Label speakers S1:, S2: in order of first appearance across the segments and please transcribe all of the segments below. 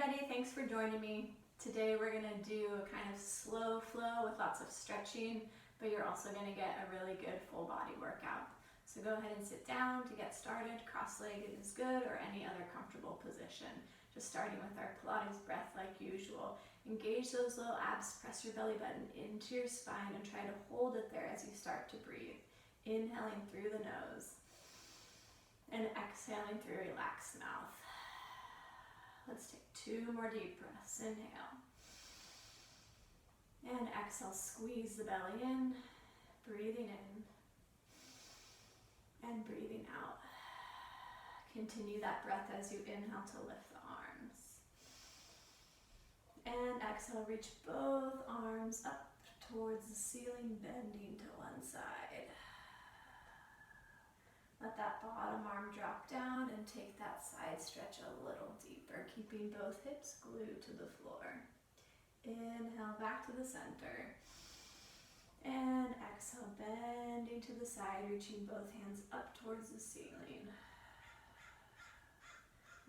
S1: everybody, thanks for joining me. Today we're going to do a kind of slow flow with lots of stretching, but you're also going to get a really good full body workout. So go ahead and sit down to get started. Cross-legged is good, or any other comfortable position. Just starting with our Pilates breath like usual. Engage those little abs, press your belly button into your spine and try to hold it there as you start to breathe. Inhaling through the nose and exhaling through a relaxed mouth. Let's take 2 more deep breaths. Inhale. And exhale, squeeze the belly in, breathing in and breathing out. Continue that breath as you inhale to lift the arms. And exhale, reach both arms up towards the ceiling, bending to one side. Let that bottom arm drop down and take that side stretch a little deeper, keeping both hips glued to the floor. Inhale back to the center. And exhale, bending to the side, reaching both hands up towards the ceiling.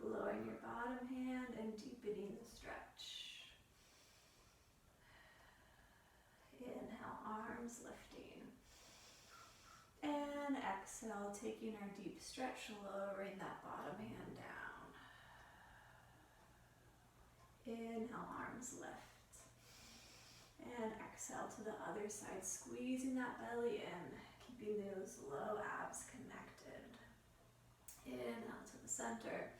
S1: Lowering your bottom hand and deepening the stretch. Inhale, arms lifting. And exhale, taking our deep stretch, lowering that bottom hand down. Inhale, arms lift. And exhale to the other side, squeezing that belly in, keeping those low abs connected. Inhale to the center.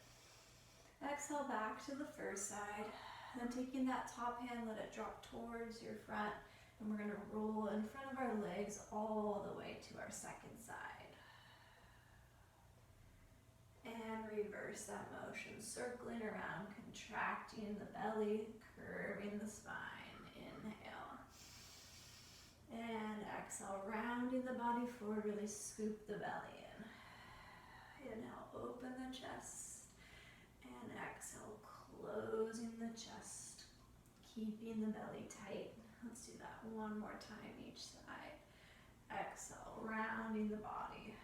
S1: Exhale back to the first side. Then taking that top hand, let it drop towards your front. And we're going to roll in front of our legs all the way to our second side. And reverse that motion, circling around, contracting the belly, curving the spine. Inhale. And exhale, rounding the body forward, really scoop the belly in. Inhale, open the chest. And exhale, closing the chest, keeping the belly tight. Let's do that one more time each side. Exhale, rounding the body.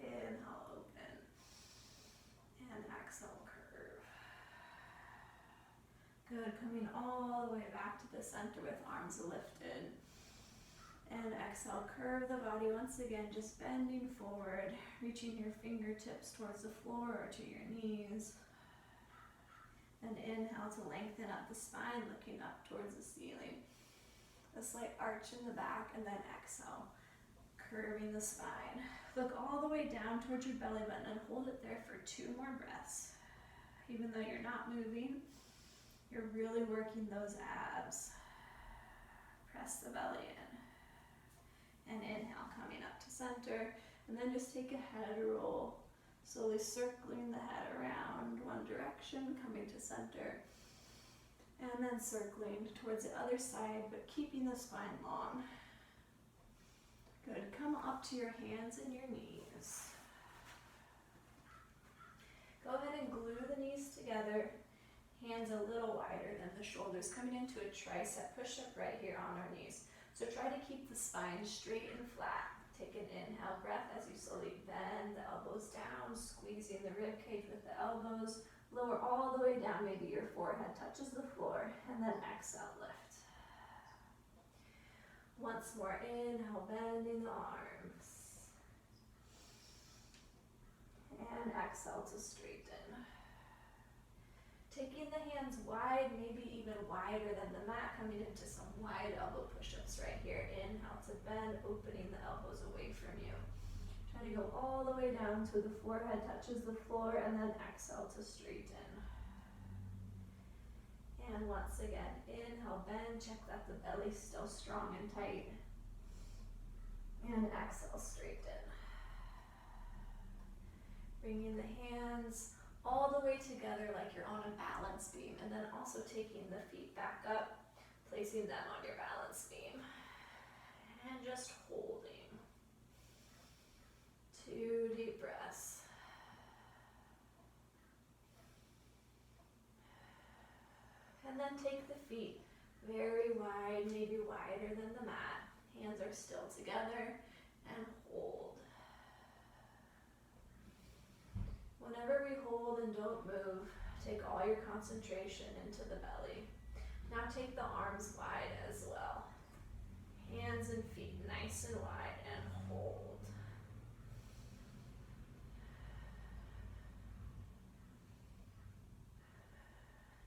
S1: Inhale, open. And exhale, curve. Good, coming all the way back to the center with arms lifted. And exhale, curve the body once again, just bending forward, reaching your fingertips towards the floor or to your knees. And inhale to lengthen up the spine, looking up towards the ceiling. A slight arch in the back, and then exhale, curving the spine. Look all the way down towards your belly button and hold it there for 2 more breaths. Even though you're not moving, you're really working those abs. Press the belly in. And inhale, coming up to center. And then just take a head roll. Slowly circling the head around one direction, coming to center. And then circling towards the other side, but keeping the spine long. Good. Come up to your hands and your knees. Go ahead and glue the knees together. Hands a little wider than the shoulders, coming into a tricep push-up right here on our knees. So try to keep the spine straight and flat. Take an inhale breath as you slowly bend the elbows down, squeezing the rib cage with the elbows. Lower all the way down, maybe your forehead touches the floor, and then exhale, lift. Once more, inhale, bending the arms. And exhale to straighten. Taking the hands wide, maybe even wider than the mat, coming into some wide elbow push-ups right here. Inhale to bend, opening the elbows away from you. Try to go all the way down so the forehead touches the floor, and then exhale to straighten. And once again, inhale, bend, check that the belly's still strong and tight. And exhale, straighten. Bringing the hands all the way together like you're on a balance beam, and then also taking the feet back up, placing them on your balance beam, and just holding. 2 deep breaths. And then take the feet very wide, maybe wider than the mat. Hands are still together, and hold. Whenever we hold and don't move, Take all your concentration into the belly. Now take the arms wide as well. Hands and feet nice and wide and hold.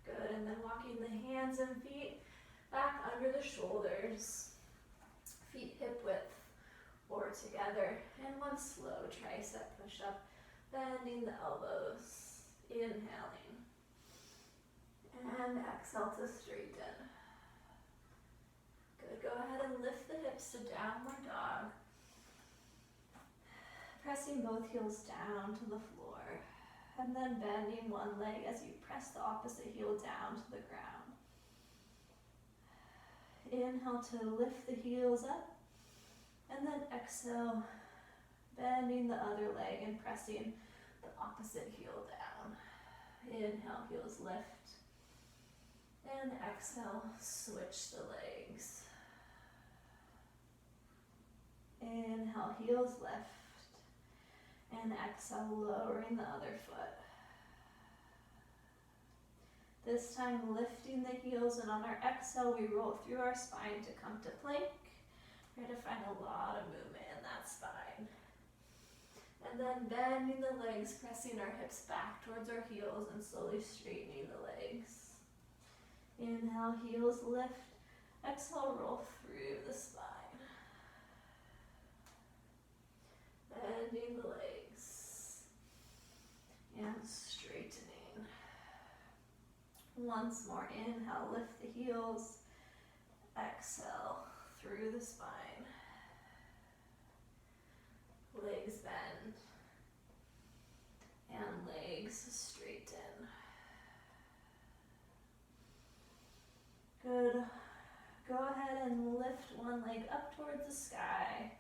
S1: Good, and then walking the hands and feet back under the shoulders. Feet hip width or together. And one slow tricep push-up, bending the elbows. Inhaling. And exhale to straighten. Good, go ahead and lift the hips to downward dog. Pressing both heels down to the floor. And then bending one leg as you press the opposite heel down to the ground. Inhale to lift the heels up. And then exhale, bending the other leg and pressing the opposite heel down. Inhale, heels lift. And exhale, switch the legs. Inhale, heels lift. And exhale, lowering the other foot. This time lifting the heels, and on our exhale we roll through our spine to come to plank. Try to find a lot of movement in that spine. And then bending the legs, pressing our hips back towards our heels and slowly straightening the legs. Inhale, heels lift. Exhale, roll through the spine. Bending the legs. And straightening. Once more, inhale, lift the heels. Exhale, through the spine. Legs bend. And legs straighten. Good. Go ahead and lift one leg up towards the sky.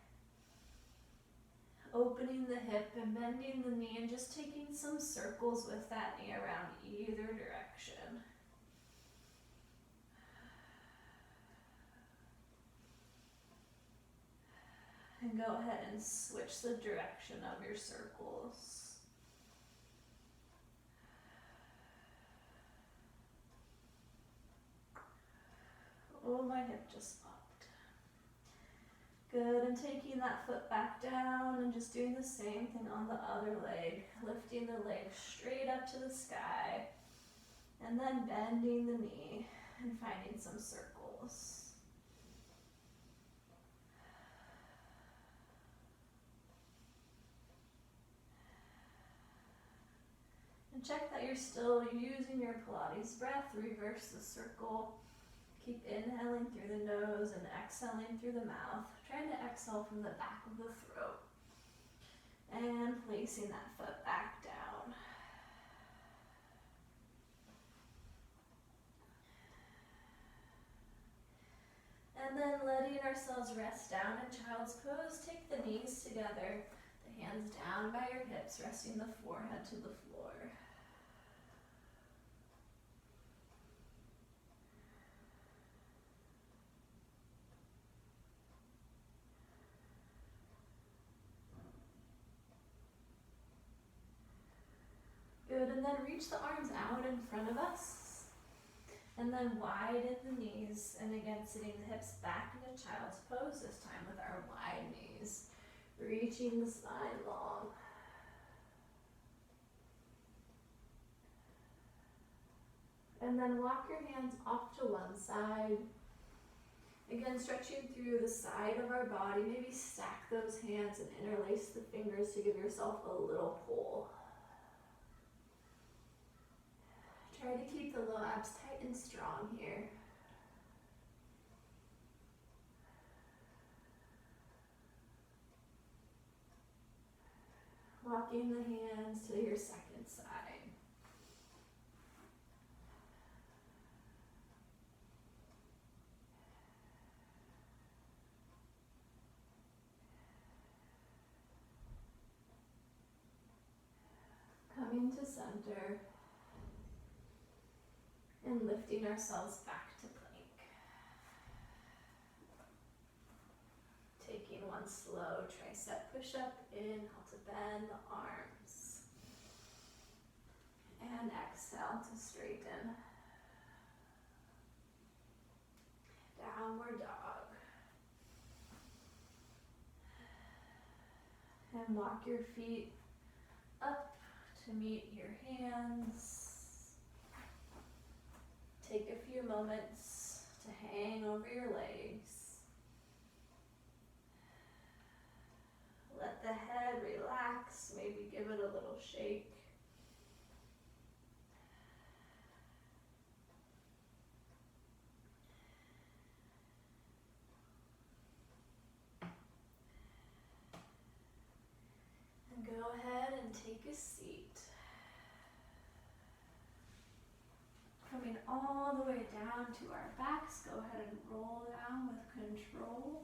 S1: Opening the hip and bending the knee and just taking some circles with that knee around either direction. And go ahead and switch the direction of your circles. Oh, my hip just popped. Good, and taking that foot back down and just doing the same thing on the other leg. Lifting the leg straight up to the sky. And then bending the knee and finding some circles. And check that you're still using your Pilates breath. Reverse the circle. Keep inhaling through the nose and exhaling through the mouth. Trying to exhale from the back of the throat. And placing that foot back down. And then letting ourselves rest down in child's pose. Take the knees together, the hands down by your hips, resting the forehead to the floor. Good, and then reach the arms out in front of us. And then widen the knees, and again sitting the hips back into child's pose, this time with our wide knees. Reaching the spine long. And then walk your hands off to one side. Again, stretching through the side of our body. Maybe stack those hands and interlace the fingers to give yourself a little pull. Try to keep the low abs tight and strong here. Walking the hands to your second side. Coming to center. And lifting ourselves back to plank. Taking one slow tricep push-up, inhale to bend the arms. And exhale to straighten. Downward dog. And walk your feet up to meet your hands. Take a few moments to hang over your legs. Let the head relax, maybe give it a little shake. And go ahead and take a seat. Coming all the way down to our backs, go ahead and roll down with control.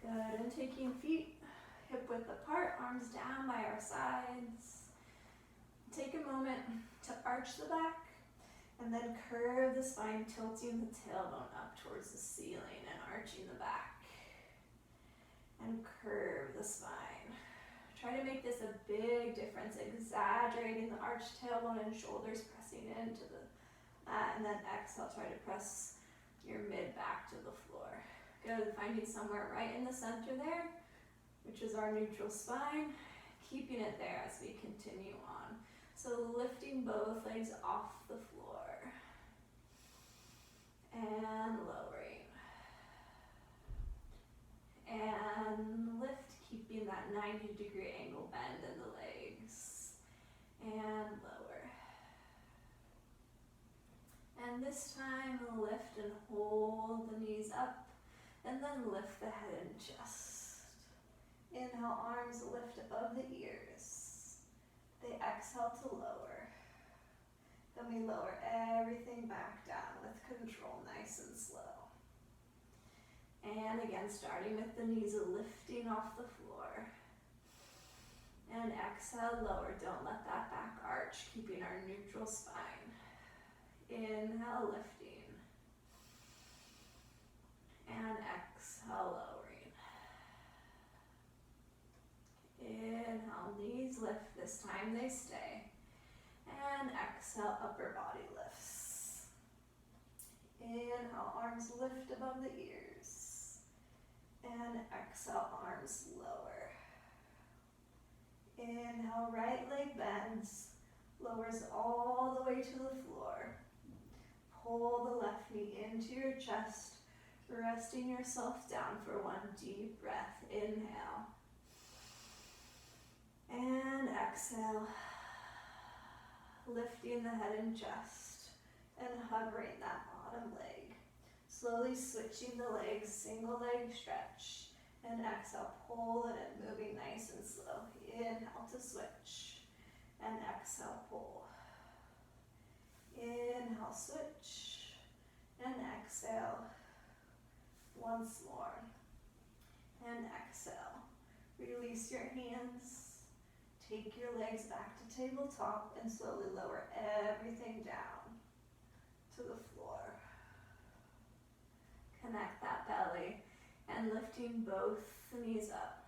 S1: Good, and taking feet hip width apart, arms down by our sides. Take a moment to arch the back and then curve the spine, tilting the tailbone up towards the ceiling and arching the back. And curve the spine. Try to make this a big difference, exaggerating the arched tailbone and shoulders pressing into the mat, and then exhale, try to press your mid back to the floor. Good, finding somewhere right in the center there, which is our neutral spine, keeping it there as we continue on. So lifting both legs off the floor and lowering. And lift, keeping that 90-degree angle bend in the legs. And lower. And this time, lift and hold the knees up. And then lift the head and chest. Inhale, arms lift above the ears. They exhale to lower. Then we lower everything back down with control, nice and slow. And again, starting with the knees lifting off the floor. And exhale, lower. Don't let that back arch, keeping our neutral spine. Inhale, lifting. And exhale, lowering. Inhale, knees lift. This time they stay. And exhale, upper body lifts. Inhale, arms lift above the ears. And exhale, arms lower. Inhale, right leg bends, lowers all the way to the floor. Pull the left knee into your chest, resting yourself down for one deep breath. Inhale. And exhale. Lifting the head and chest and hovering that bottom leg. Slowly switching the legs, single leg stretch. And exhale, pull it in, moving nice and slow. Inhale to switch. And exhale, pull. Inhale, switch. And exhale. Once more. And exhale. Release your hands. Take your legs back to tabletop and slowly lower everything down to the floor. Connect that belly and lifting both the knees up.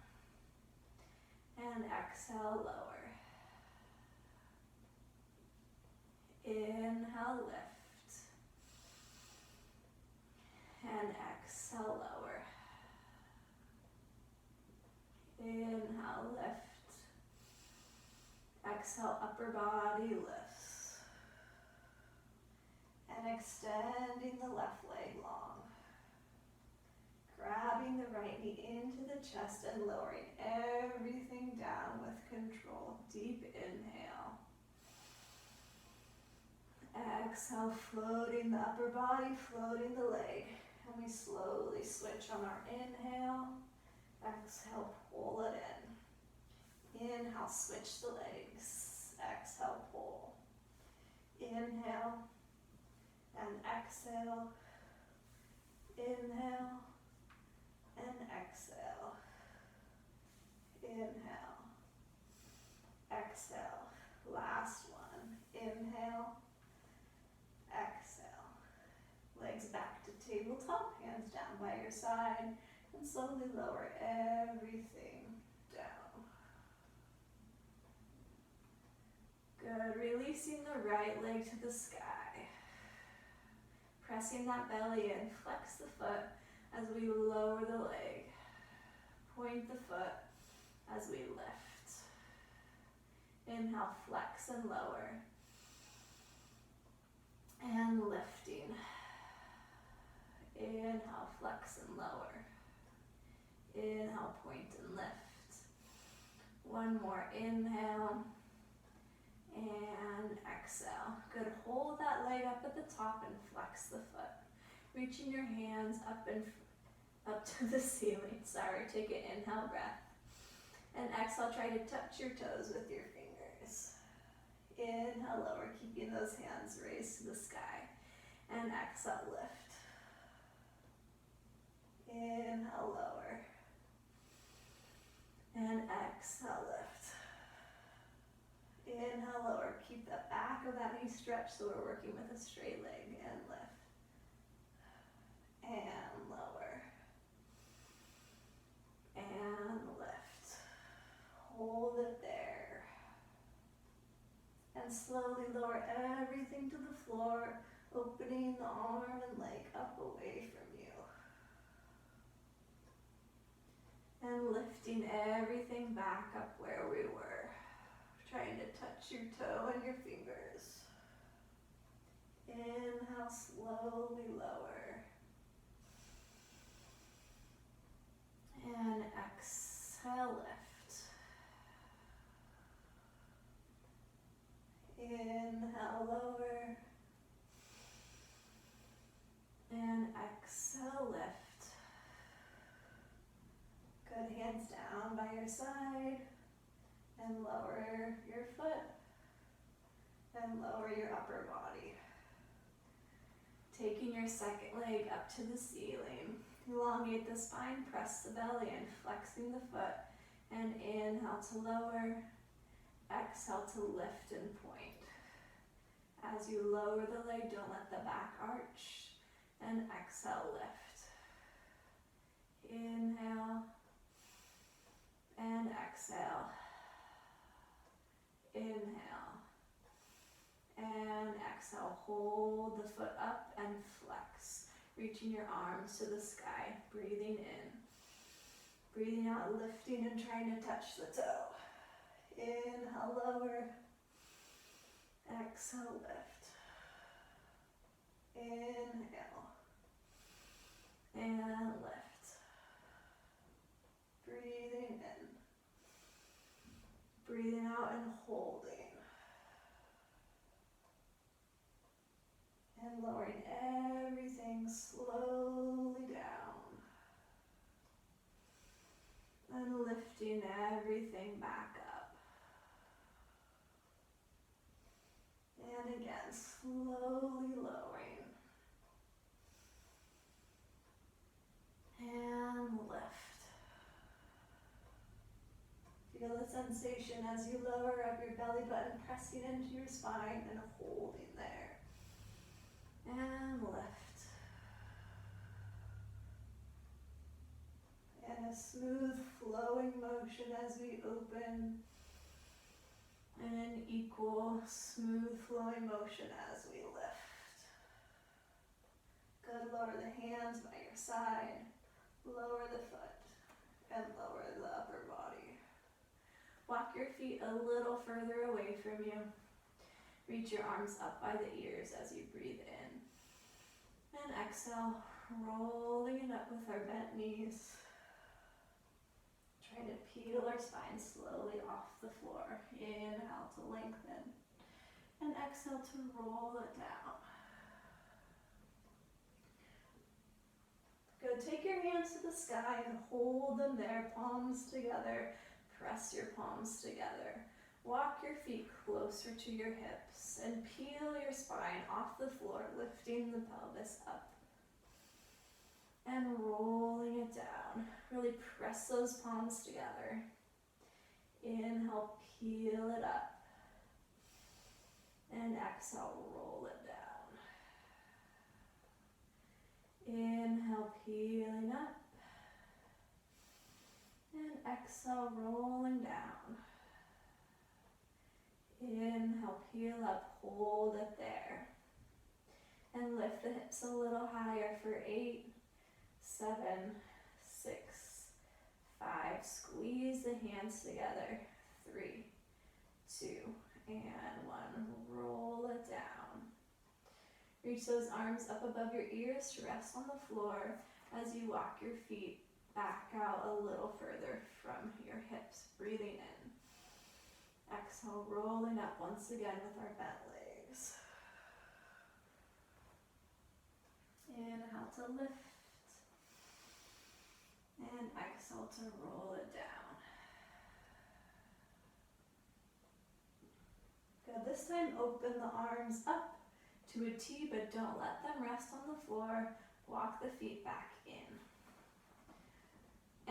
S1: And exhale, lower. Inhale, lift. And exhale, lower. Inhale, lift. Exhale, upper body lifts. And extending the left leg long. Grabbing the right knee into the chest and lowering everything down with control. Deep inhale. Exhale, floating the upper body, floating the leg. And we slowly switch on our inhale. Exhale, pull it in. Inhale, switch the legs. Exhale, pull. Inhale and exhale. Inhale and exhale. Inhale. Exhale. Last one. Inhale. Exhale. Legs back to tabletop, hands down by your side, and slowly lower everything down. releasing the right leg to the sky. Pressing that belly in, flex the foot as we lower the leg. Point the foot as we lift. Inhale, flex and lower. And lifting. Inhale, flex and lower. Inhale, point and lift. One more, inhale. And exhale. Good, hold that leg up at the top and flex the foot. Reaching your hands up to the ceiling. Sorry, take an inhale breath. And exhale, try to touch your toes with your fingers. Inhale, lower, keeping those hands raised to the sky. And exhale, lift. Inhale, lower. And exhale, lift. Inhale, lower. Keep the back of that knee stretched so we're working with a straight leg. And lift. And lower. And lift. Hold it there. And slowly lower everything to the floor, opening the arm and leg up away from you. And lifting everything back up where we were. Trying to touch your toe and your fingers. Inhale, slowly lower. And exhale, lift. Inhale, lower. And exhale, lift. Good, hands down by your side. And lower your foot. And lower your upper body. Taking your second leg up to the ceiling. Elongate the spine, press the belly in, flexing the foot. And inhale to lower. Exhale to lift and point. As you lower the leg, don't let the back arch. And exhale, lift. Inhale. And exhale. Inhale. And exhale. Hold the foot up and flex. Reaching your arms to the sky. Breathing in. Breathing out, lifting and trying to touch the toe. Inhale, lower. Exhale, lift. Inhale. And lift. Breathing in. Breathing out and holding. And lowering everything slowly down. And lifting everything back up. And again, slowly lowering. And lift. Feel the sensation as you lower up your belly button, pressing into your spine and holding there. And lift. And a smooth flowing motion as we open. And an equal smooth flowing motion as we lift. Good, lower the hands by your side. Lower the foot. And lower the upper body. Walk your feet a little further away from you. Reach your arms up by the ears as you breathe in. And exhale, rolling it up with our bent knees. Trying to peel our spine slowly off the floor. Inhale to lengthen. And exhale to roll it down. Good, take your hands to the sky and hold them there, palms together. Press your palms together. Walk your feet closer to your hips and peel your spine off the floor, lifting the pelvis up and rolling it down. Really press those palms together. Inhale, peel it up. And exhale, roll it down. Inhale, peeling up. And exhale, rolling down. Inhale, peel up, hold it there. And lift the hips a little higher for 8, 7, 6, 5. Squeeze the hands together. 3, 2, and 1. Roll it down. Reach those arms up above your ears to rest on the floor as you walk your feet back out a little further from your hips. Breathing in. Exhale, rolling up once again with our bent legs. Inhale to lift. And exhale to roll it down. Good. This time, open the arms up to a T, but don't let them rest on the floor. Walk the feet back in.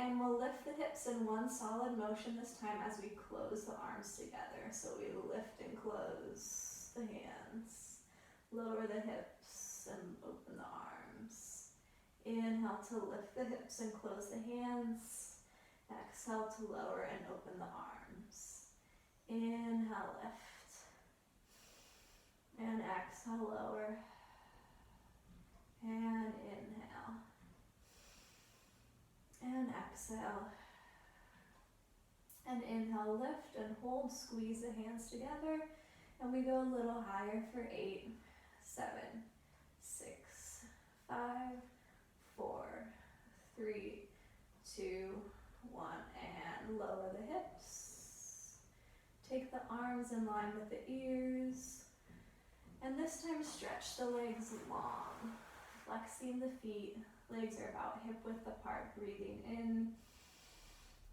S1: And we'll lift the hips in one solid motion this time as we close the arms together. So we lift and close the hands. Lower the hips and open the arms. Inhale to lift the hips and close the hands. Exhale to lower and open the arms. Inhale, lift. And exhale, lower. And inhale. And exhale. And inhale, lift and hold. Squeeze the hands together. And we go a little higher for 8, 7, 6, 5, 4, 3, 2, 1. And lower the hips. Take the arms in line with the ears. And this time stretch the legs long, flexing the feet. Legs are about hip width apart, breathing in.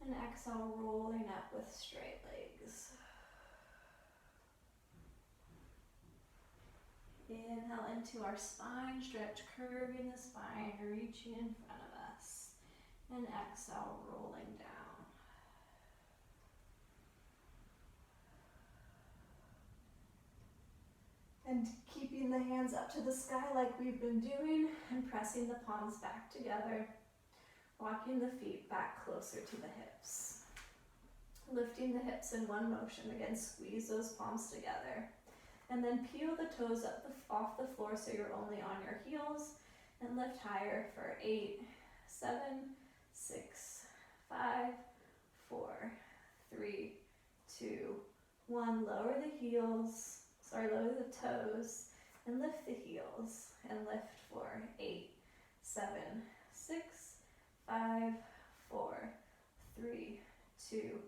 S1: And exhale, rolling up with straight legs. Inhale into our spine, stretch, curving the spine, reaching in front of us. And exhale, rolling down. And keeping the hands up to the sky like we've been doing, and pressing the palms back together. Walking the feet back closer to the hips. Lifting the hips in one motion. Again, squeeze those palms together. And then peel the toes off the floor so you're only on your heels. And lift higher for 8, 7, 6, 5, 4, 3, 2, 1. Lower the heels. Lower the toes. And lift the heels. And lift for 8, 7, 6, 5, 4, 3, 2,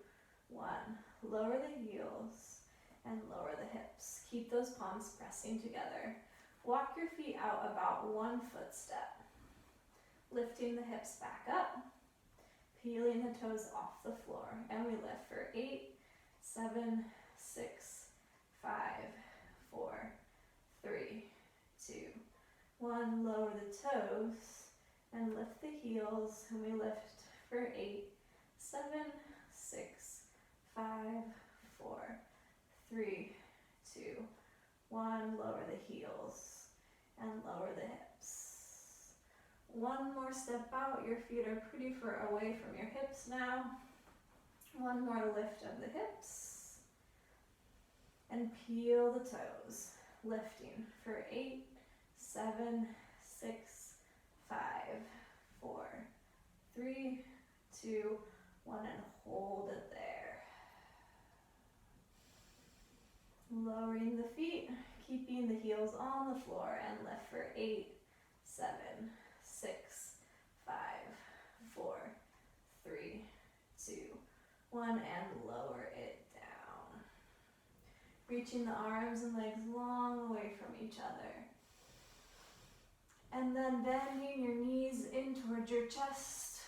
S1: 1. Lower the heels and lower the hips. Keep those palms pressing together. Walk your feet out about 1 footstep. Lifting the hips back up. Peeling the toes off the floor. And we lift for 8, 7, 6, 5, 4, 3, 2, 1. Lower the toes. And lift the heels, and we lift for 8, 7, 6, 5, 4, 3, 2, 1. Lower the heels and lower the hips. 1 more step out. Your feet are pretty far away from your hips now. 1 more lift of the hips. And peel the toes. Lifting for 8, 7, 6, 5, 4, 3, 2, 1, and hold it there. Lowering the feet, keeping the heels on the floor, and lift for 8, 7, 6, 5, 4, 3, 2, 1, and lower it down. Reaching the arms and legs long away from each other. And then bending your knees in towards your chest.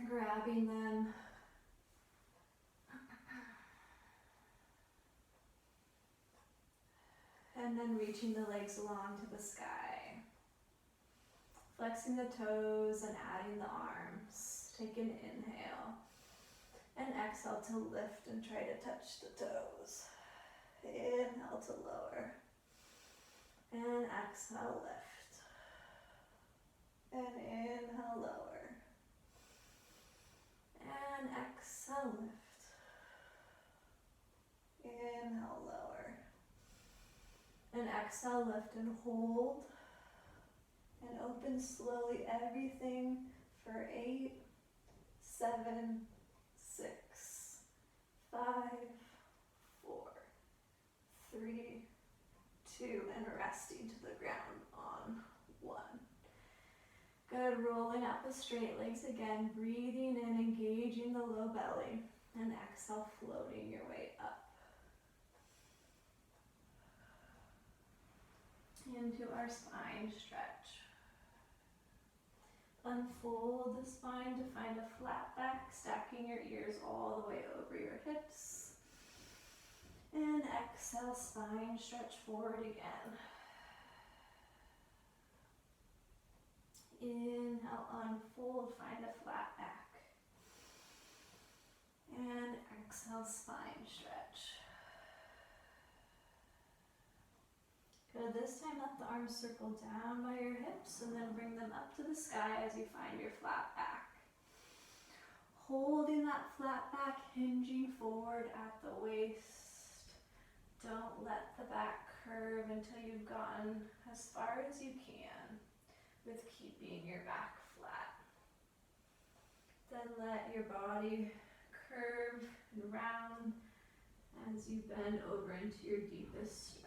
S1: Grabbing them. And then reaching the legs long to the sky. Flexing the toes and adding the arms. Take an inhale. And exhale to lift and try to touch the toes. Inhale to lower. And exhale, lift. And inhale, lower. And exhale, lift. exhale, lift and hold. And open slowly everything for 8, 7, 6, 5, 4, 3, 2, and resting to the ground on 1. Good, rolling up with straight legs again, breathing in, engaging the low belly, and exhale, floating your way up. Into our spine stretch. Unfold the spine to find a flat back, stacking your ears all the way over your hips. And exhale, spine stretch forward again. Inhale, unfold, find a flat back. And exhale, spine stretch. Good, this time let the arms circle down by your hips and then bring them up to the sky as you find your flat back. Holding that flat back, hinging forward at the waist. Don't let the back curve until you've gotten as far as you can with keeping your back flat. Then let your body curve and round as you bend over into your deepest stretch.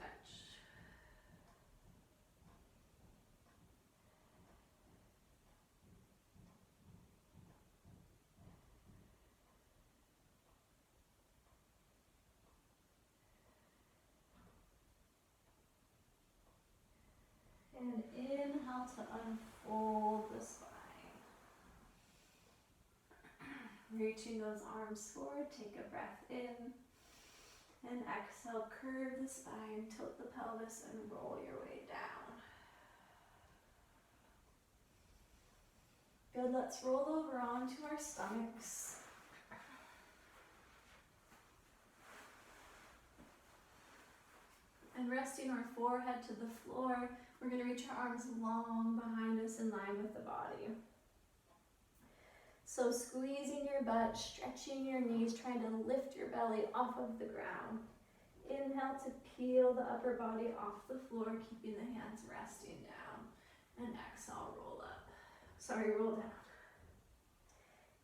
S1: And inhale to unfold the spine. Reaching those arms forward, take a breath in. And exhale, curve the spine, tilt the pelvis, and roll your way down. Good, let's roll over onto our stomachs. And resting our forehead to the floor, we're going to reach our arms long behind us in line with the body. So squeezing your butt, stretching your knees, trying to lift your belly off of the ground. Inhale to peel the upper body off the floor, keeping the hands resting down. And exhale, roll up. Roll down.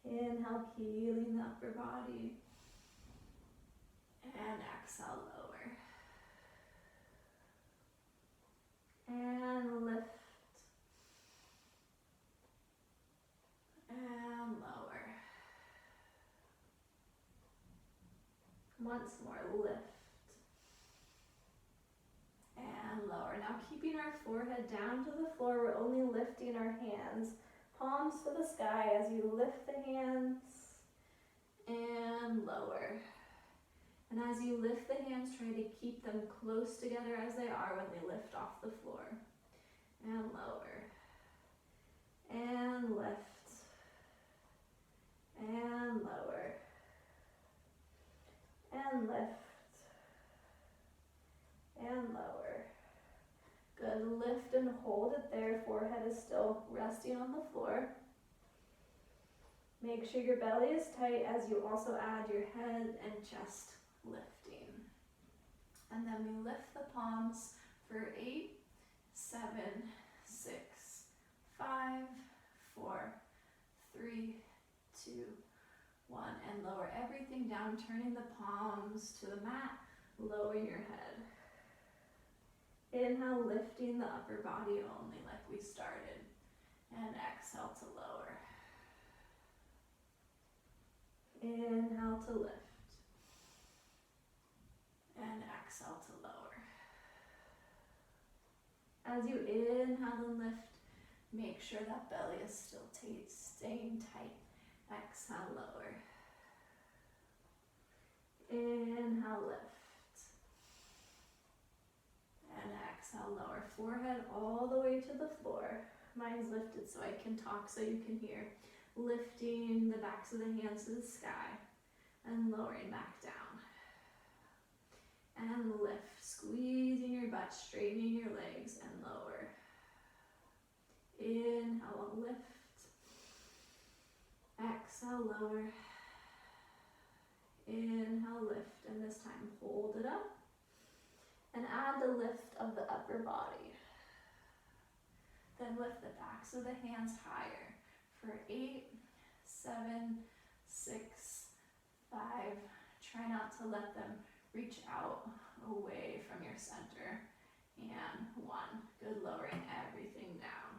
S1: Inhale, peeling the upper body. And exhale, lower. And lift. And lower. Once more, lift. And lower. Now keeping our forehead down to the floor, we're only lifting our hands. Palms to the sky as you lift the hands. And lower. And as you lift the hands, try to keep them close together as they are when they lift off the floor. And lower. And lift. And lower. And lift. And lower. Good, lift and hold it there. Forehead is still resting on the floor. Make sure your belly is tight as you also add your head and chest lifting. And then we lift the palms for 8, 7, 6, 5, 4, 3, 2, 1. And lower everything down, turning the palms to the mat, lowering your head. Inhale, lifting the upper body only like we started. And exhale to lower. Inhale to lift. And exhale to lower. As you inhale and lift, make sure that belly is still staying tight. Exhale, lower. Inhale, lift. And exhale, lower. Forehead all the way to the floor. Mine's lifted so I can talk so you can hear. Lifting the backs of the hands to the sky and lowering back down. And lift, squeezing your butt, straightening your legs and lower. Inhale, lift. Exhale, lower. Inhale, lift, and this time hold it up. And add add the lift of the upper body. Then lift the backs of the hands higher for 8, 7, 6, 5. Try not to let them reach out away from your center. And 1. Good, lowering everything down.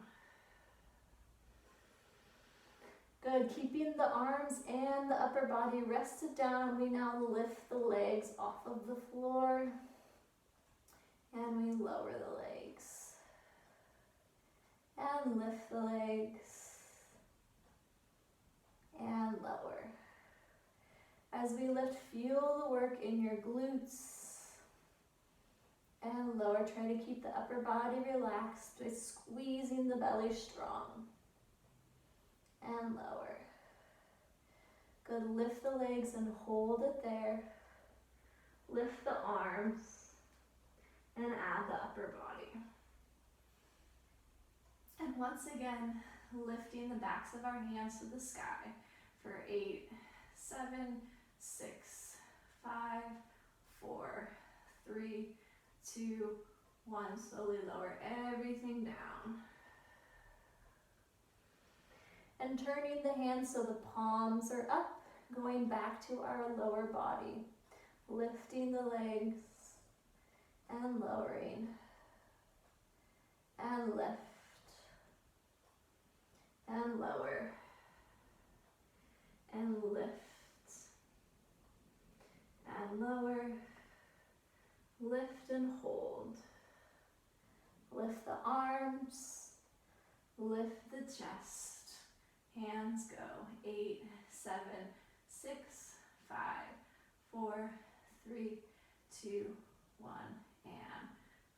S1: Good, keeping the arms and the upper body rested down. We now lift the legs off of the floor. And we lower the legs. And lift the legs. And lower. As we lift, feel the work in your glutes. And lower, try to keep the upper body relaxed by squeezing the belly strong. And lower. Good, lift the legs and hold it there. Lift the arms and add the upper body. And once again, lifting the backs of our hands to the sky for 8, 7, 6, 5, 4, 3, 2, 1. Slowly lower everything down. And turning the hands so the palms are up, going back to our lower body. Lifting the legs and lowering. And lift. And lower. And lift. And lower. Lift and hold. Lift the arms. Lift the chest. Hands go. 8, 7, 6, 5, 4, 3, 2, 1, and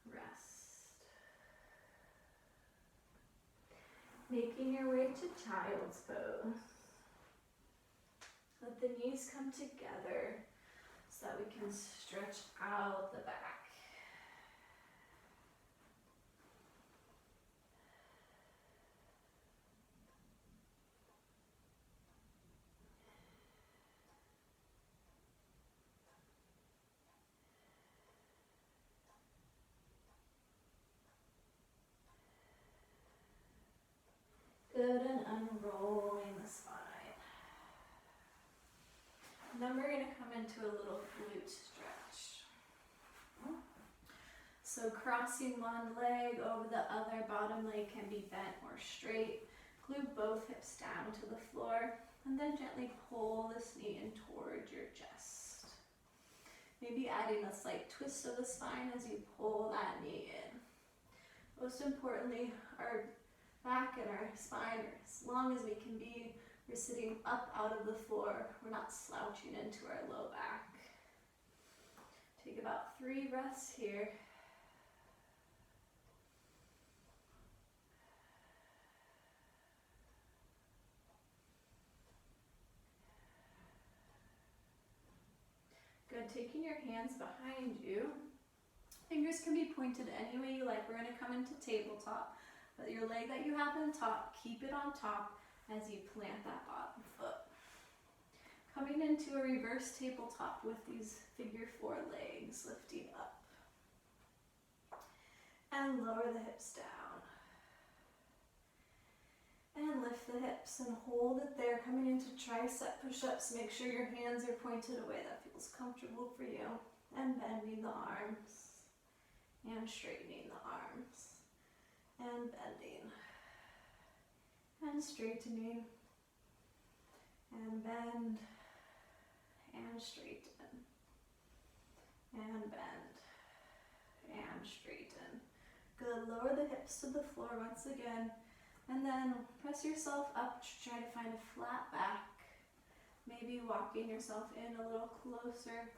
S1: rest. Making your way to child's pose. Let the knees come together so that we can stretch out the back. Good, and unrolling the spine. And then we're going to come into a little glute stretch. So crossing one leg over the other, bottom leg can be bent or straight. Glue both hips down to the floor, and then gently pull this knee in towards your chest. Maybe adding a slight twist of the spine as you pull that knee in. Most importantly, our back and our spine, as long as we can be, we're sitting up out of the floor. We're not slouching into our low back. Take about 3 breaths here. Good, taking your hands behind you. Fingers can be pointed any way you like. We're going to come into tabletop. But your leg that you have on top, keep it on top as you plant that bottom foot. Coming into a reverse tabletop with these figure 4 legs, lifting up. And lower the hips down. And lift the hips and hold it there. Coming into tricep push-ups, make sure your hands are pointed away. That feels comfortable for you. And bending the arms. And straightening the arms. And bending, and straightening, and bend, and straighten, and bend, and straighten. Good, lower the hips to the floor once again, and then press yourself up to try to find a flat back. Maybe walking yourself in a little closer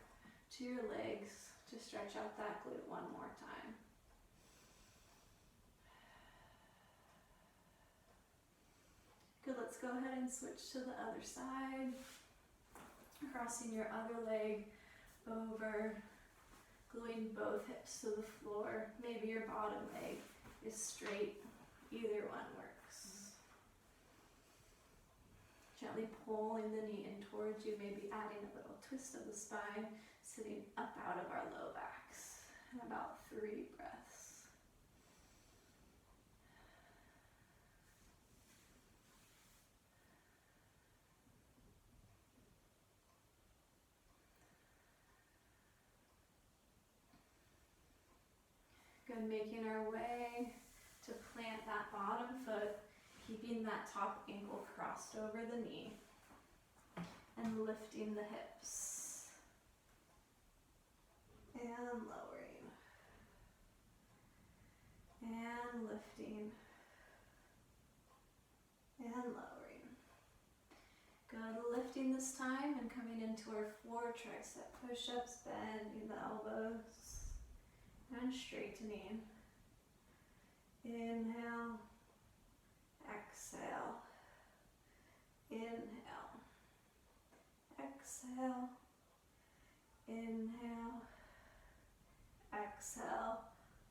S1: to your legs to stretch out that glute one more time. Good, let's go ahead and switch to the other side. Crossing your other leg over, gluing both hips to the floor. Maybe your bottom leg is straight. Either one works. Gently pulling the knee in towards you, maybe adding a little twist of the spine, sitting up out of our low backs. and about 3 breaths. Good, making our way to plant that bottom foot, keeping that top ankle crossed over the knee, and lifting the hips, and lowering, and lifting, and lowering. Good, lifting this time and coming into our 4 tricep push-ups, bending the elbows and straightening. Inhale, exhale, inhale, exhale, inhale, exhale,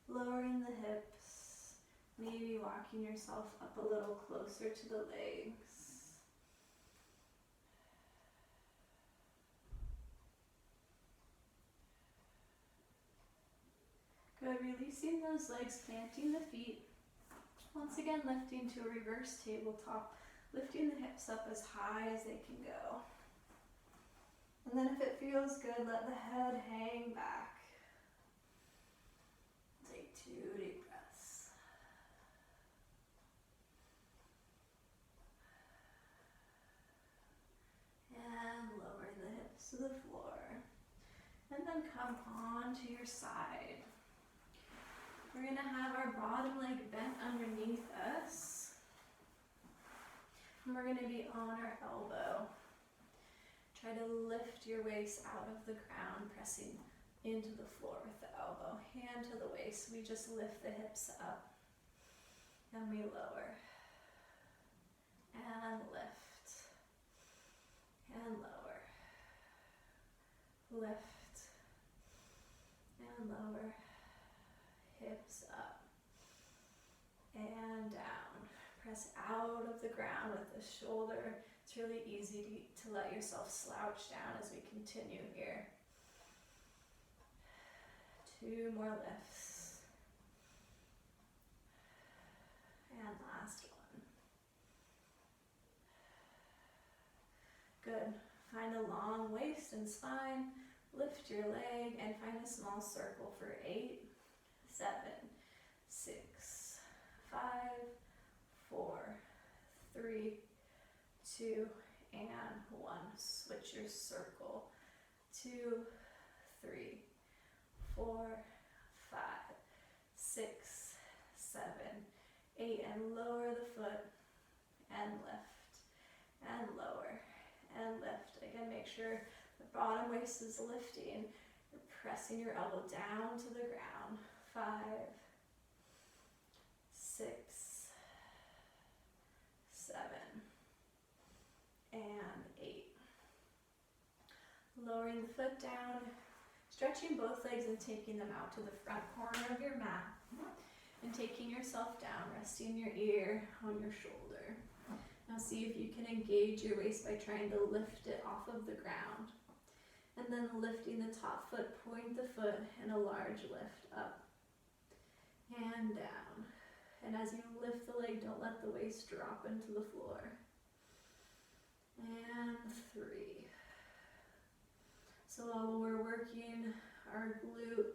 S1: lowering the hips, maybe walking yourself up a little closer to the legs. Good, releasing those legs, planting the feet. Once again, lifting to a reverse tabletop, lifting the hips up as high as they can go. And then if it feels good, let the head hang back. Take 2 deep breaths. And lower the hips to the floor. And then come on to your side. We're going to have our bottom leg bent underneath us. And we're going to be on our elbow. Try to lift your waist out of the ground, pressing into the floor with the elbow. Hand to the waist. We just lift the hips up. And we lower. And lift. And lower. Lift. And lower. Hips up and down. Press out of the ground with the shoulder. It's really easy to let yourself slouch down as we continue here. 2 more lifts. And last one. Good. Find a long waist and spine. Lift your leg and find a small circle for 8, 7, 6, 5, 4, 3, 2, and 1. Switch your circle. 2, 3, 4, 5, 6, 7, 8, and lower the foot and lift and lower and lift. Again, make sure the bottom waist is lifting. You're pressing your elbow down to the ground. 5, 6, 7, and 8. Lowering the foot down, stretching both legs and taking them out to the front corner of your mat. And taking yourself down, resting your ear on your shoulder. Now see if you can engage your waist by trying to lift it off of the ground. And then lifting the top foot, point the foot, and a large lift up and down. And as you lift the leg, don't let the waist drop into the floor. And 3. So while we're working our glute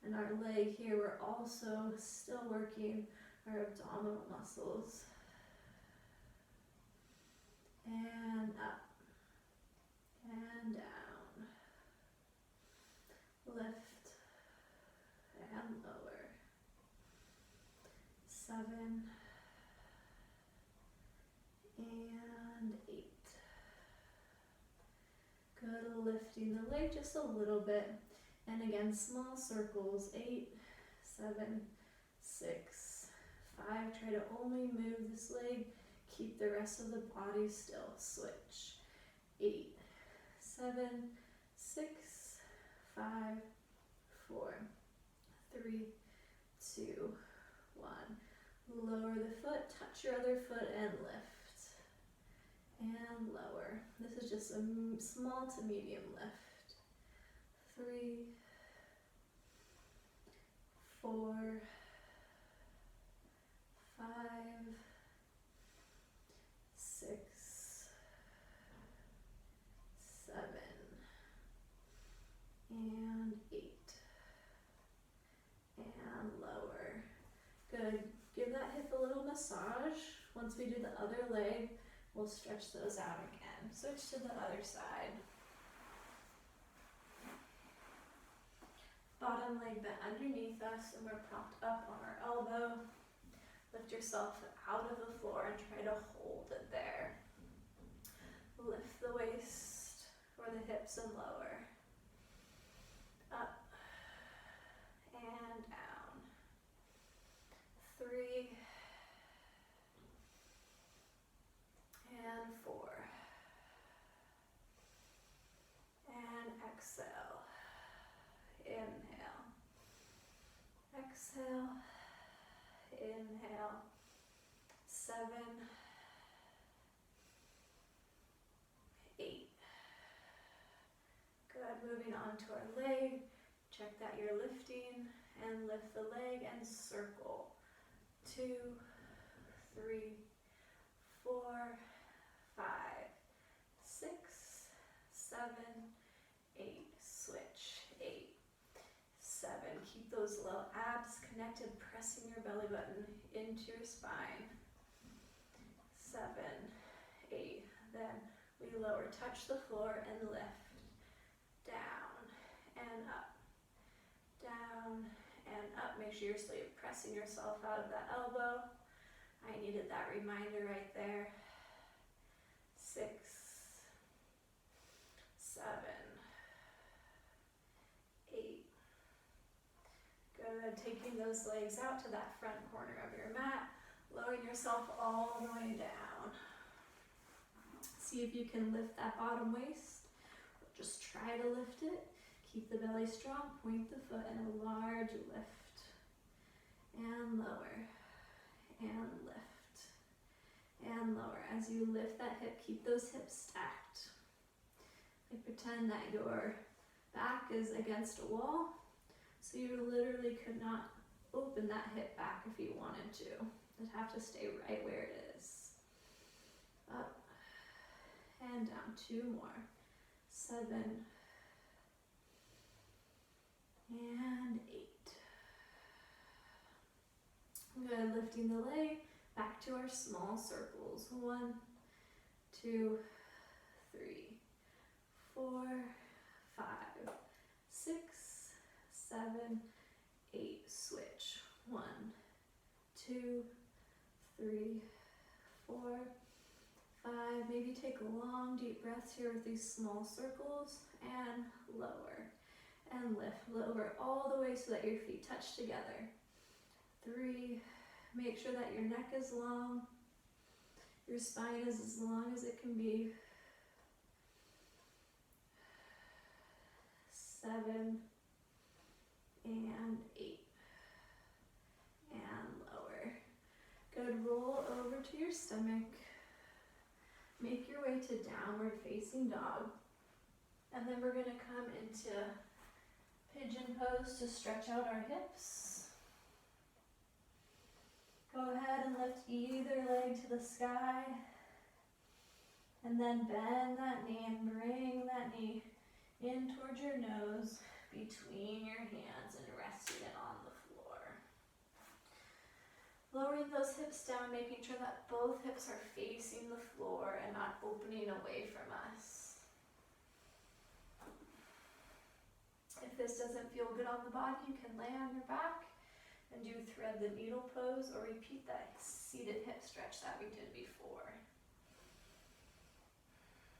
S1: and our leg here, we're also still working our abdominal muscles. And up and down. Lift and lower. 7 and 8. Good, lifting the leg just a little bit. And again, small circles. 8, 7, 6, 5. Try to only move this leg. Keep the rest of the body still. Switch. 8, 7, 6, 5, 4, 3, 2, 1. Lower the foot, touch your other foot and lift. And lower. This is just a small to medium lift. 3, 4, 5, 6, 7, and 8. And lower. Good. Give that hip a little massage. Once we do the other leg, we'll stretch those out again. Switch to the other side. Bottom leg bent underneath us, and we're propped up on our elbow. Lift yourself out of the floor and try to hold it there. Lift the waist or the hips and lower. Up and down. 3 and 4. And exhale. Inhale. Exhale. Inhale. 7, 8. Good. Moving on to our leg. Check that you're lifting and lift the leg and circle. 2, 3, 4, 5, 6, 7, 8. Switch. 8, 7. Keep those low abs connected, pressing your belly button into your spine. 7, 8. Then we lower, touch the floor and lift. Down and up. Down and up. Make sure you're still pressing yourself out of that elbow. I needed that reminder right there. 6, 7, 8. Good. Taking those legs out to that front corner of your mat. Lowering yourself all the way down. See if you can lift that bottom waist. Just try to lift it. Keep the belly strong. Point the foot in a large lift. And lower. And lift. And lower. As you lift that hip, keep those hips stacked. Like pretend that your back is against a wall. So you literally could not open that hip back if you wanted to. You'd have to stay right where it is. Up and down. 2 more. 7 and 8. Good. Lifting the leg back to our small circles. 1, 2, 3, 4, 5, 6, 7, 8. Switch. 1, 2, 3, 4, 5. Maybe take long deep breaths here with these small circles and lower and lift. Lower all the way so that your feet touch together. 3. Make sure that your neck is long. Your spine is as long as it can be. 7 and 8. And lower. Good. Roll over to your stomach. Make your way to downward facing dog. And then we're going to come into pigeon pose to stretch out our hips. Go ahead and lift either leg to the sky. And then bend that knee and bring that knee in towards your nose between your hands and resting it on the floor. Lowering those hips down, making sure that both hips are facing the floor and not opening away from us. If this doesn't feel good on the body, you can lay on your back and do thread the needle pose or repeat that seated hip stretch that we did before.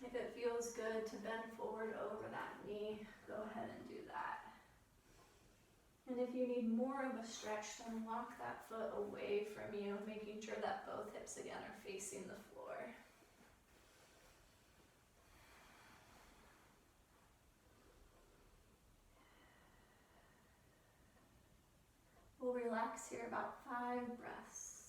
S1: If it feels good to bend forward over that knee, go ahead and do that. And if you need more of a stretch, then walk that foot away from you, making sure that both hips again are facing the floor. We'll relax here about 5 breaths.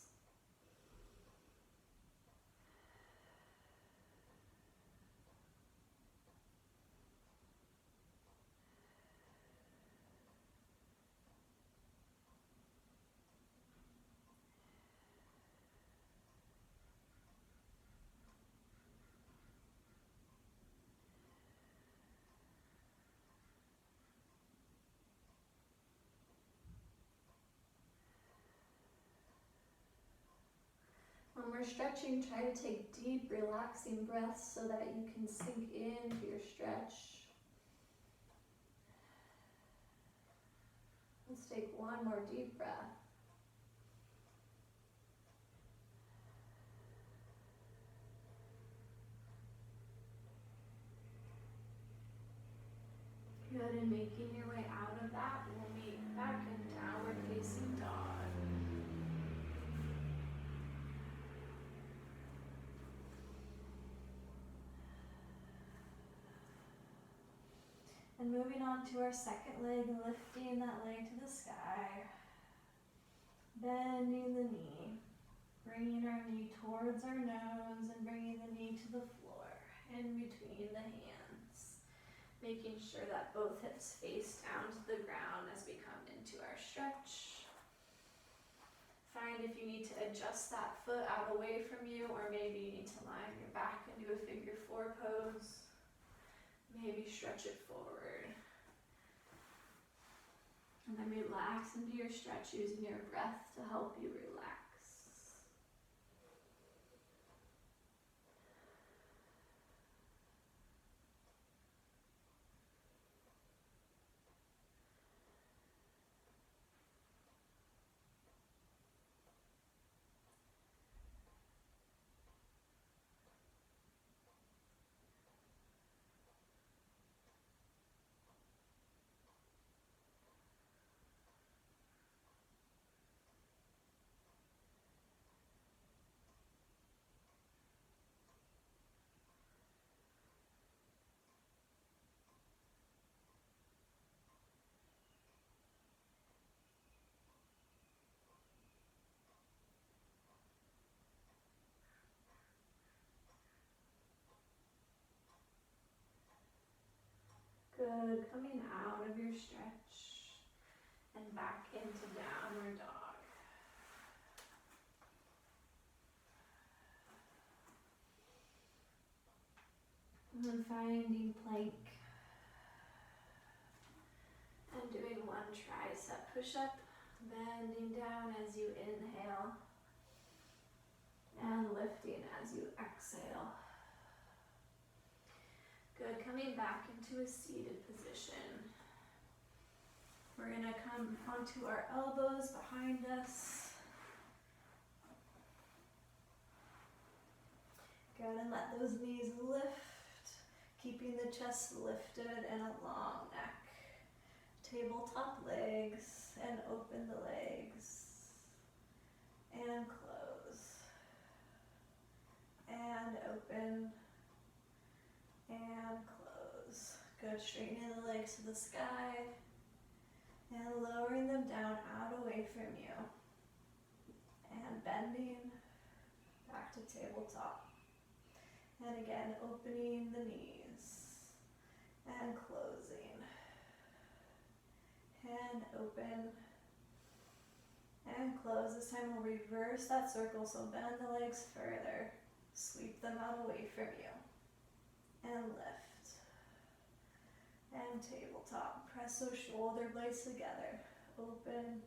S1: we're stretching, try to take deep, relaxing breaths so that you can sink into your stretch. Let's take one more deep breath. Good, and making your way out of that, we'll meet back in downward facing dog. And moving on to our second leg, lifting that leg to the sky, bending the knee, bringing our knee towards our nose and bringing the knee to the floor, in between the hands, making sure that both hips face down to the ground as we come into our stretch. Find if you need to adjust that foot out away from you, or maybe you need to lie on your back and do a figure four pose. Maybe stretch it forward. And then relax into your stretch using your breath to help you relax. Good, coming out of your stretch and back into downward dog. And then finding plank and doing one tricep push-up, bending down as you inhale and lifting as you exhale. Good, coming back into a seated position. We're gonna come onto our elbows behind us. Good, and let those knees lift, keeping the chest lifted and a long neck. Tabletop legs, and open the legs, and close, and open, and close. Good, straightening the legs to the sky and lowering them down out away from you. And bending back to tabletop. And again, opening the knees and closing. And open and close. This time we'll reverse that circle, so bend the legs further. Sweep them out away from you. And lift, and tabletop. Press those shoulder blades together. Open,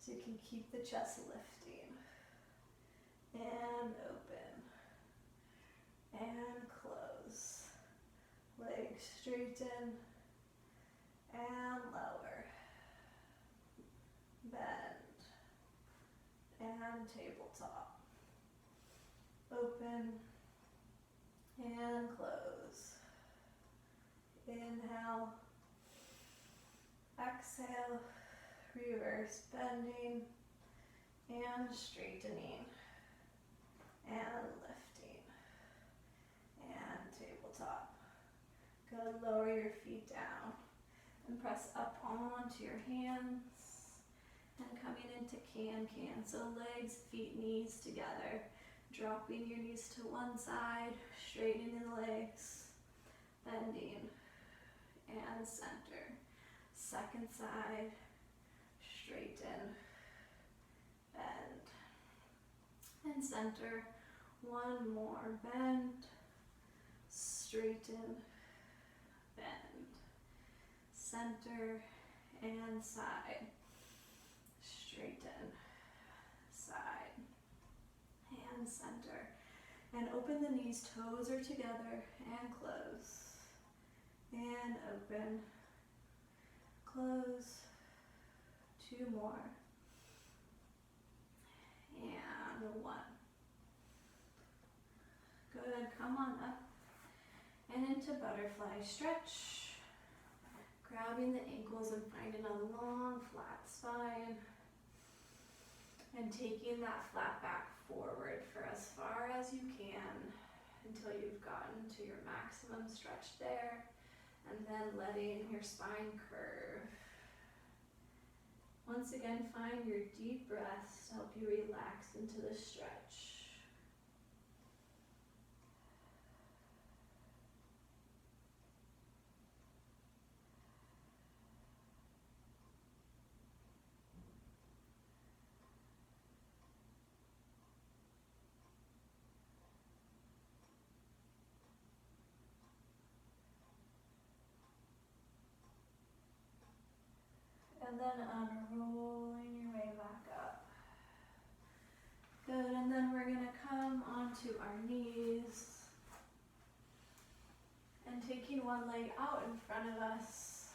S1: so you can keep the chest lifting. And open, and close. Legs straighten, and lower. Bend, and tabletop. Open, and close. Inhale, exhale, reverse bending and straightening and lifting and tabletop. Good, lower your feet down and press up onto your hands and coming into can-can. So legs, feet, knees together. Dropping your knees to one side, straightening the legs, bending, and center. Second side, straighten, bend, and center. One more, bend, straighten, bend, center, and side, straighten, side, and and center. And open the knees, toes are together, and close. And open, close, 2 more, and 1. Good, come on up and into butterfly stretch. Grabbing the ankles and finding a long flat spine. And taking that flat back forward for as far as you can until you've gotten to your maximum stretch there. And then letting your spine curve. Once again, find your deep breaths to help you relax into the stretch. And then unrolling your way back up. Good, and then we're gonna come onto our knees and taking one leg out in front of us.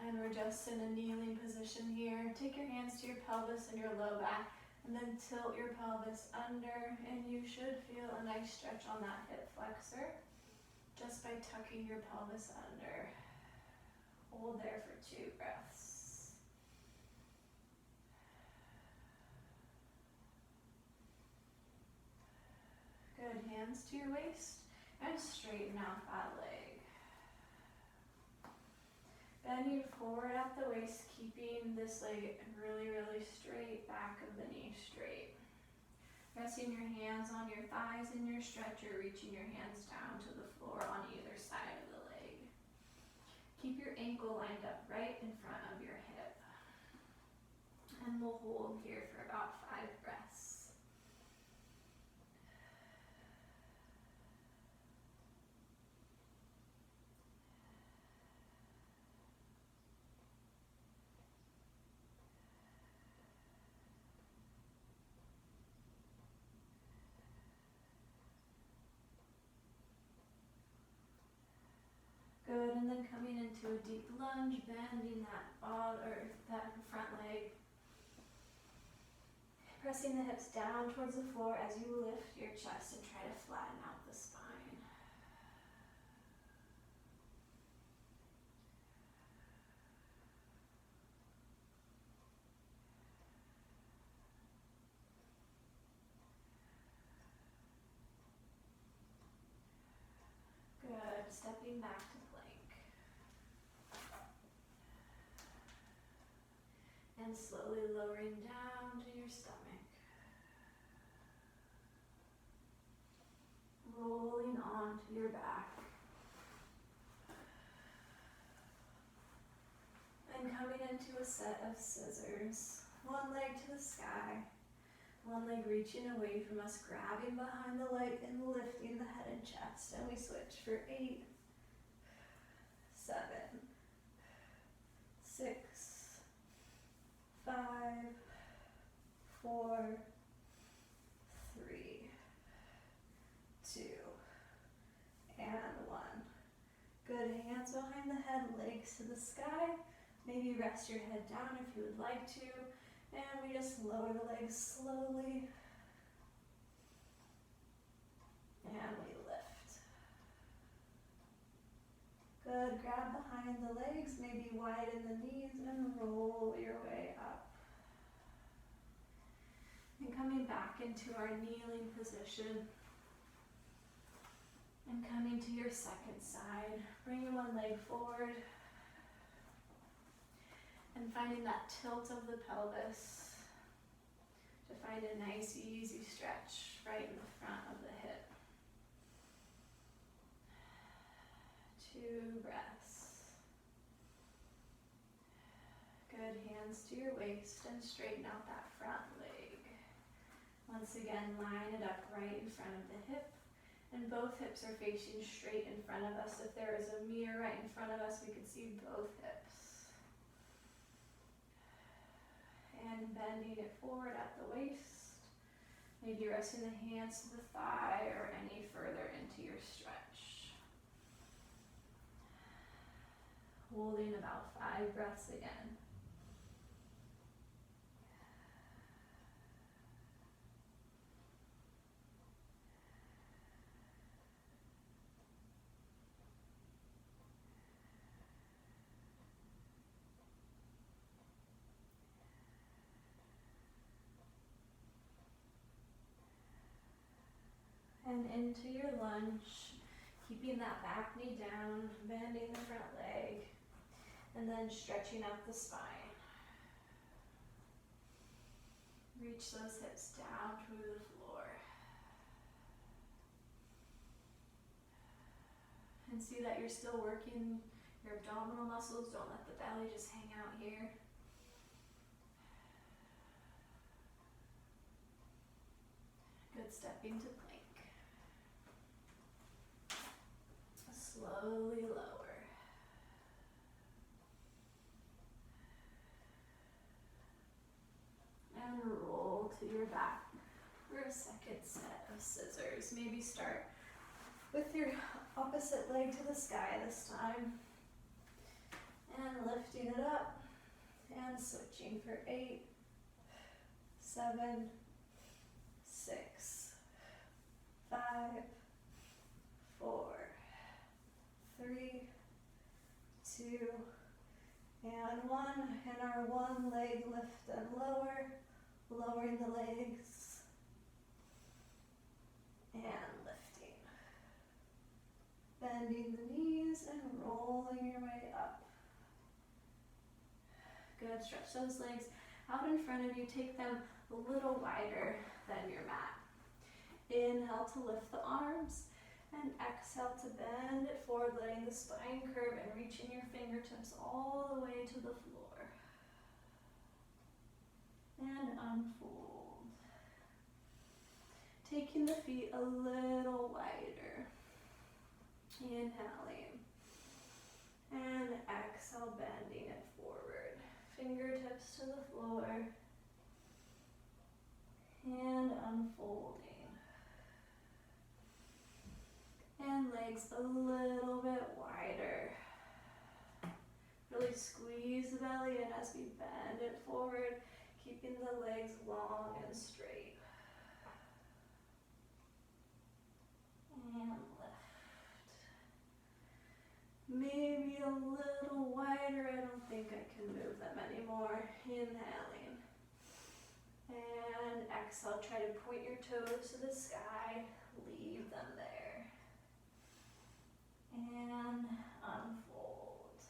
S1: And we're just in a kneeling position here. Take your hands to your pelvis and your low back, and then tilt your pelvis under, and you should feel a nice stretch on that hip flexor just by tucking your pelvis under. Hold there for 2 breaths. Good, hands to your waist and straighten out that leg. Bending forward at the waist, keeping this leg really, really straight, back of the knee straight. Resting your hands on your thighs in your stretcher, reaching your hands down to the floor on either side of the leg. Keep your ankle lined up right in front of your hip. And we'll hold here for about 5 breaths. Good, and then coming into a deep lunge, bending that that front leg. Pressing the hips down towards the floor as you lift your chest and try to flatten out the spine. Good, stepping back to plank. And slowly lowering down to your stomach. Rolling onto your back. And coming into a set of scissors. One leg to the sky. One leg reaching away from us, grabbing behind the leg and lifting the head and chest. And we switch for 8, 7, 6, 5, 4, 3, 2, and 1. Good, hands behind the head, legs to the sky. Maybe rest your head down if you would like to. And we just lower the legs slowly. And we lift. Good, grab behind the legs, maybe widen the knees and roll your way up. And coming back into our kneeling position. And coming to your second side, bringing one leg forward. And finding that tilt of the pelvis to find a nice, easy stretch right in the front of the hip. 2 breaths. Good, hands to your waist and straighten out that front leg. Once again, line it up right in front of the hip. And both hips are facing straight in front of us. If there is a mirror right in front of us, we can see both hips. And bending it forward at the waist. Maybe resting the hands to the thigh or any further into your stretch. Holding about 5 breaths again. And into your lunge, keeping that back knee down, bending the front leg, and then stretching out the spine. Reach those hips down to the floor. And see that you're still working your abdominal muscles. Don't let the belly just hang out here. Good, stepping to plank. Slowly lower. And roll to your back for a second set of scissors. Maybe start with your opposite leg to the sky this time. And lifting it up and switching for 8, 7, 6, 5, 4, 3, 2, and 1. And our one leg lift and lower, lowering the legs and lifting. Bending the knees and rolling your way up. Good, stretch those legs out in front of you. Take them a little wider than your mat. Inhale to lift the arms. And exhale to bend it forward, letting the spine curve and reaching your fingertips all the way to the floor. And unfold. Taking the feet a little wider. Inhaling. And exhale, bending it forward. Fingertips to the floor. And unfolding. And legs a little bit wider. Really squeeze the belly in as we bend it forward, keeping the legs long and straight. And lift. Maybe a little wider. I don't think I can move them anymore. Inhaling. And exhale, try to point your toes to the sky. Leave them there. And unfold.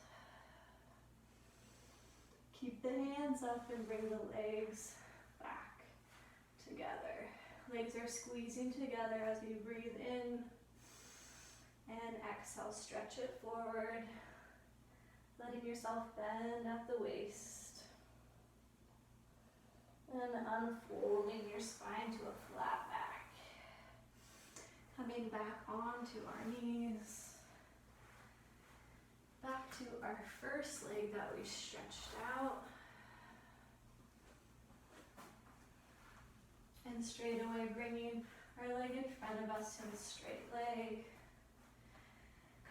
S1: Keep the hands up and bring the legs back together. Legs are squeezing together as you breathe in. And exhale, stretch it forward. Letting yourself bend at the waist. And unfolding your spine to a flat back. Coming back onto our knees. Back to our first leg that we stretched out. And straight away bringing our leg in front of us to the straight leg.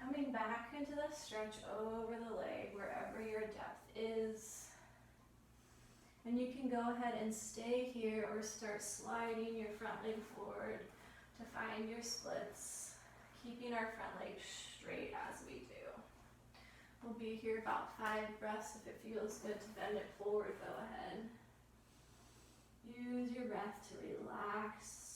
S1: Coming back into the stretch over the leg wherever your depth is. And you can go ahead and stay here or start sliding your front leg forward to find your splits. Keeping our front leg straight as we do. We'll be here about 5 breaths. If it feels good to bend it forward, go ahead. Use your breath to relax.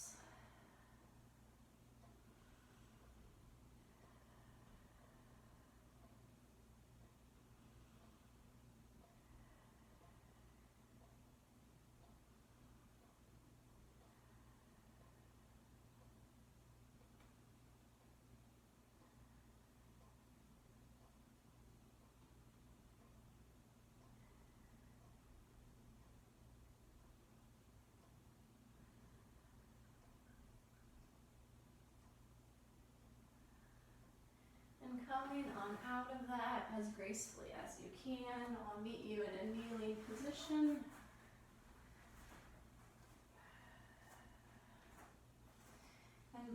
S1: Coming on out of that as gracefully as you can. I'll meet you in a kneeling position.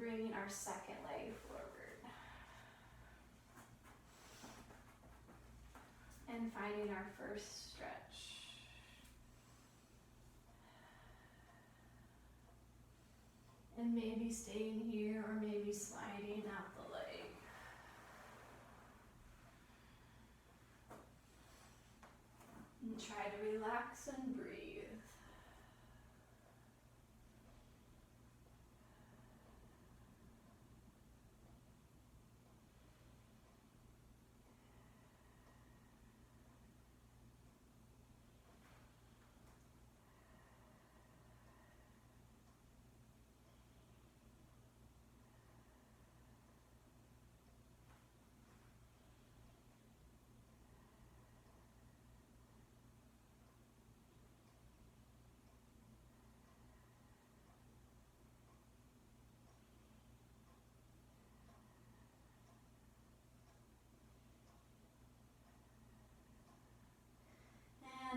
S1: bringing our second leg forward. And finding our first stretch. And maybe staying here or maybe sliding out the leg. And try to relax and breathe.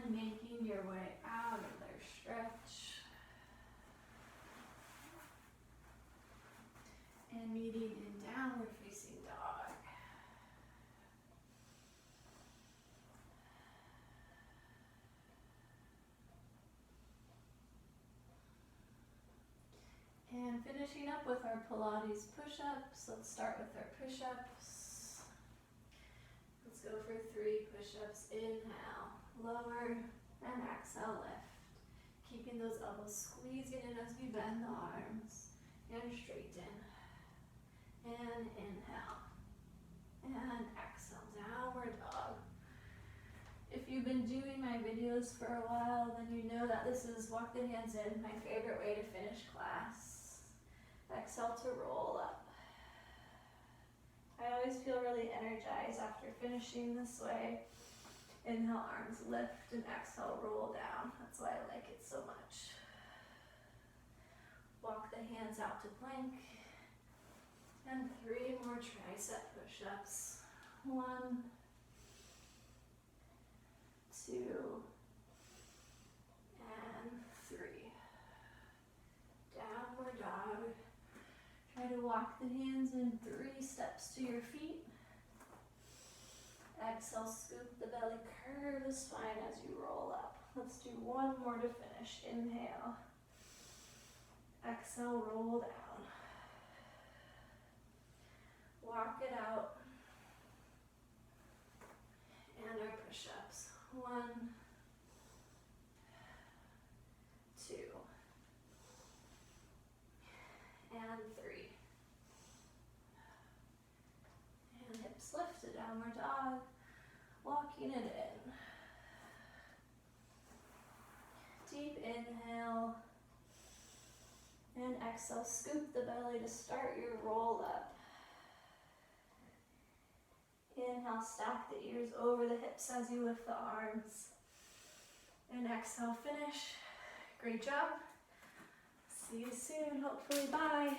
S1: And making your way out of their stretch. And meeting in downward facing dog. And finishing up with our Pilates push-ups. Let's start with our push-ups. Let's go for 3 push-ups. Inhale, lower, and exhale, lift. Keeping those elbows squeezing in as we bend the arms. And straighten. And inhale. And exhale, downward dog. If you've been doing my videos for a while, then you know that this is walk the hands in, my favorite way to finish class. Exhale to roll up. I always feel really energized after finishing this way. Inhale, arms lift, and exhale, roll down. That's why I like it so much. Walk the hands out to plank. And 3 more tricep push-ups. 1, 2, and 3. Downward dog. Try to walk the hands in 3 steps to your feet. Exhale, scoop the belly, curve the spine as you roll up. Let's do 1 more to finish. Inhale. Exhale, roll down. Walk it out. And our push-ups. 1, 2, and 3. And hips lift to downward dog. Walking it in. Deep inhale. And exhale, scoop the belly to start your roll up. Inhale, stack the ears over the hips as you lift the arms. And exhale, finish. Great job. See you soon, hopefully. Bye.